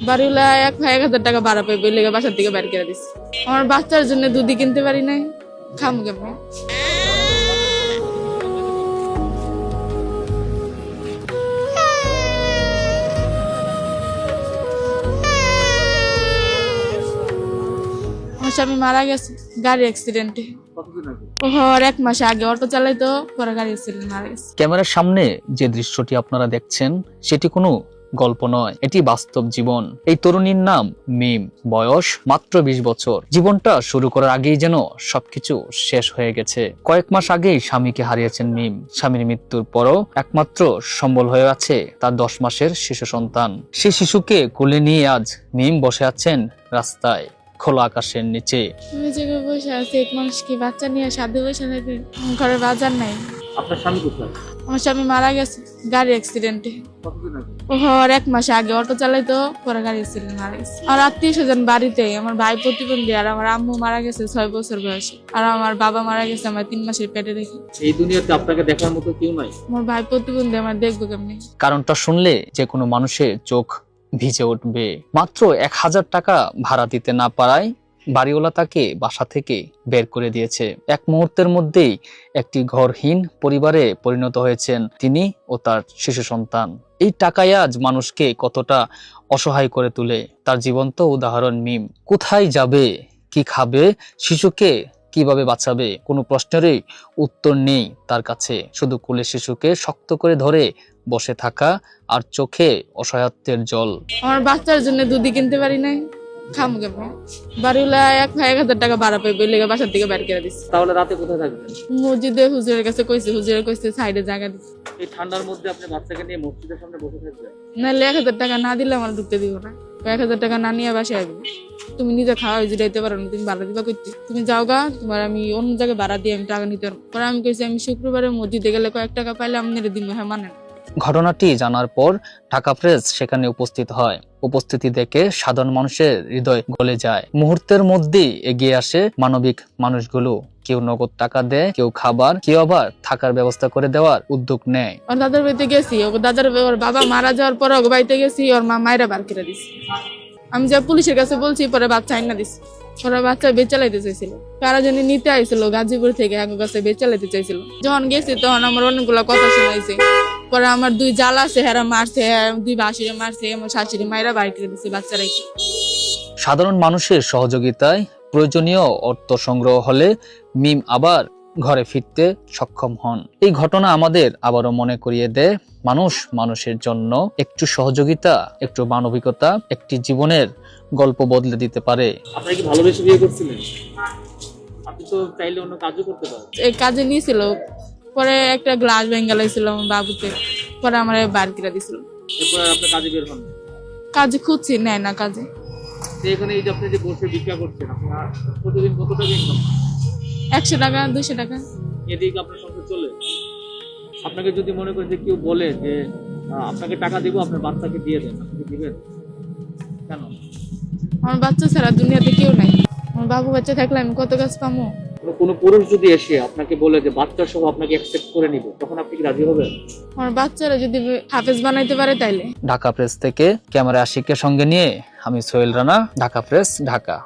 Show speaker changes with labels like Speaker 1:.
Speaker 1: বাড়িওয়ালা 1,000 টাকা ভাড়া পাইবে, ওই লেগে বাসার থেকে বের করে দিছে। আমার বাচ্চার জন্য দুধই কিনতে পারি নাই, খামু কেমন? আমার স্বামী মারা গেছে গাড়ি অ্যাক্সিডেন্টে। ওর 1 মাস আগে অটো চালাইতো, পরে গাড়ি অ্যাক্সিডেন্ট মারা গেছে।
Speaker 2: ক্যামেরার সামনে যে দৃশ্যটি আপনারা দেখছেন সেটি কোনো গল্প নয়, এটি বাস্তব জীবন। এই তরুণীর নাম মিম, বয়স মাত্র 20 বছর। জীবনটা শুরু করার আগেই যেন সবকিছু শেষ হয়ে গেছে। কয়েক মাস আগেই স্বামীকে হারিয়েছেন মিম। স্বামীর মৃত্যুর পরও একমাত্র সম্বল হয়ে আছে তার 10 মাসের শিশু সন্তান। সেই শিশুকে কোলে নিয়ে আজ মিম বসে আছেন রাস্তায়, খোলা আকাশের নিচে।
Speaker 1: আমি যে বসে আছি, 1 মানুষ কি বাচ্চা নিয়ে সাধু বসে থাকে, ঘরে বাজার নাই।
Speaker 3: আপনার স্বামী কোথায়?
Speaker 1: আমার স্বামী মারা গেছে গাড়ি অ্যাক্সিডেন্টে।
Speaker 3: কতদিন আগে?
Speaker 1: ওর 1 মাস আগে অটো চালাইতো, পরে গাড়ি অ্যাক্সিডেন্ট মারা গেছে। আর আত্মীয়-স্বজন বাড়িতে, আমার ভাই প্রতিবন্ধী, আর আমার আম্মু মারা গেছে 6 বছর বয়সে, আর আমার বাবা মারা গেছে আমার 3 মাসের পেটে রেখে।
Speaker 3: এই দুনিয়াতে আপনাকে দেখার মতো কেউ নাই।
Speaker 1: আমার ভাই প্রতিবন্ধী, আমার দেখবো কেমনি?
Speaker 2: কারণটা শুনলে যে কোনো মানুষের চোখ ভিজে উঠবে। মাত্র 1000 টাকা ভাড়া দিতে না পারায় বাড়িওয়ালা তাকে বাসা থেকে বের করে দিয়েছে। এক মুহূর্তের মধ্যেই একটি ঘরহীন পরিবারে পরিণত হয়েছেন তিনি ও তার শিশু সন্তান। এই টাকায় আজ মানুষকে কতটা অসহায় করে তোলে তার জীবন্ত উদাহরণ মিম। কোথায় যাবে, কি খাবে, শিশুকে কিভাবে বাঁচাবে, কোনো প্রশ্নেরই উত্তর নেই তার কাছে। শুধু কোলে শিশুকে শক্ত করে ধরে বসে থাকা আর চোখে অসহায়ত্বের জল।
Speaker 1: আমার বাচ্চার জন্য দুধই কিনতে পারি নাই, খামু কেমন? বাড়িওয়ালা 1,000 টাকা ভাড়া পাইবে, ওই লেগে বাসার থেকে বের করে দিছে।
Speaker 3: তাহলে রাতে কোথায় থাকবেন?
Speaker 1: মসজিদে হুজুরের কাছে কইছে, হুজুরে কইছে সাইডে জায়গা দিছে।
Speaker 3: এই ঠান্ডার মধ্যে আপনি বাচ্চাকে নিয়ে মসজিদের সামনে বসে থাকবেন?
Speaker 1: নাহলে 1,000 টাকা না দিলে আমার ঢুকতে দিব না। 1,000 টাকা না নিয়ে বাসায় আসবে। তুমি নিজে খাওয়া জিরাইতে পারো না, তুমি ভাড়া দিবা করতে, তুমি যাও গা, তোমার আমি অন্য জায়গায় ভাড়া দিয়ে আমি টাকা নিতে পারবো। পরে আমি কইছি আমি শুক্রবারে মসজিদে গেলে কয়েক টাকা পাইলে আমি দিব। হ্যাঁ মানেন।
Speaker 2: ঘটনাটি জানার পর ঢাকা প্রেস সেখানে উপস্থিত হয়। উপস্থিতি দেখে সাধারণ মানুষের হৃদয় গলে যায়। মুহূর্তের মধ্যেই এগিয়ে আসে মানবিক মানুষগুলো। কেউ নগদ টাকা দেয়, কেউ খাবার, কেউ আবার থাকার ব্যবস্থা করে দেওয়ার উদ্যোগ নেয়।
Speaker 1: ওর দাদার বাড়িতে গেছি, ওর দাদার ওর বাবা মারা যাওয়ার পর ওর বাড়িতে গেছি, ওর মা মায়েরা বার করে দিছে। আমি যা পুলিশের কাছে বলছি, পরে বাচ্চা আইনা দিছে। ওরা বাচ্চা বেচালাইতে চাইছিল, কারা জানি নিতে আইছিল গাজীপুর থেকে, এক কাছে বেচালাইতে চাইছিল। যখন গেছি তখন আমার অনেকগুলা কথা শোনাইছে। পরে আমার 2 জাল আছে, হেরা মারছে, 2 বাসিরে মারছে, আমার শাশুড়ি মায়েরা বাড়ি করে দিছে বাচ্চারাই।
Speaker 2: সাধারণ মানুষের সহযোগিতায় প্রয়োজনীয় অর্থ সংগ্রহ হলে মিম আবার ঘরে ফিরতে সক্ষম হন। এই ঘটনা আমাদের আবারও মনে করিয়ে দেয়, মানুষ মানুষের জন্য একটু সহযোগিতা, একটু মানবিকতা একটি জীবনের গল্প বদলে দিতে পারে।
Speaker 3: আপনি কি ভালোবেসে বিয়ে করছিলেন? আপনি তো চাইলে অন্য কাজও করতে পারেন।
Speaker 1: এই কাজে নিয়েছিল, পরে একটা গ্লাস ভেঙে লাইছিল আমার বাবুকে, পরে আমার বার করে দিছিল।
Speaker 3: এরপর আর আপনি কাজে বের হন?
Speaker 1: কাজে খুঁজছি, নেয় না কাজে।
Speaker 3: তো এখানে এই যে আপনি যে বসে ভিক্ষা করছেন, আপনার প্রতিদিন কত টাকা ইনকাম?
Speaker 1: 100 টাকা 200 টাকা।
Speaker 3: এদিকে আপনার সংসার চলে? আপনাকে যদি মনে করেন যে কেউ বলে যে আপনাকে টাকা দিব, আপনার বাচ্চাকে দিয়ে দেন, আপনি দিবেন কেন?
Speaker 1: আমার বাচ্চা ছাড়া দুনিয়াতে কেউ নাই। আমার বাবু বাচ্চা থাকলে আমি কত কাজ পাবো?
Speaker 3: কোনো পুরুষ যদি এসে আপনাকে বলে যে বাচ্চা সহ আপনাকে অ্যাকসেপ্ট করে নিবে, তখন আপনি কি রাজি হবেন?
Speaker 1: আমার বাচ্চারা যদি হাফেজ বানাইতে পারে তাইলে।
Speaker 2: ঢাকা প্রেস থেকে ক্যামেরা আশিকের সঙ্গে নিয়ে আমি সোহেল রানা, ঢাকা প্রেস, ঢাকা।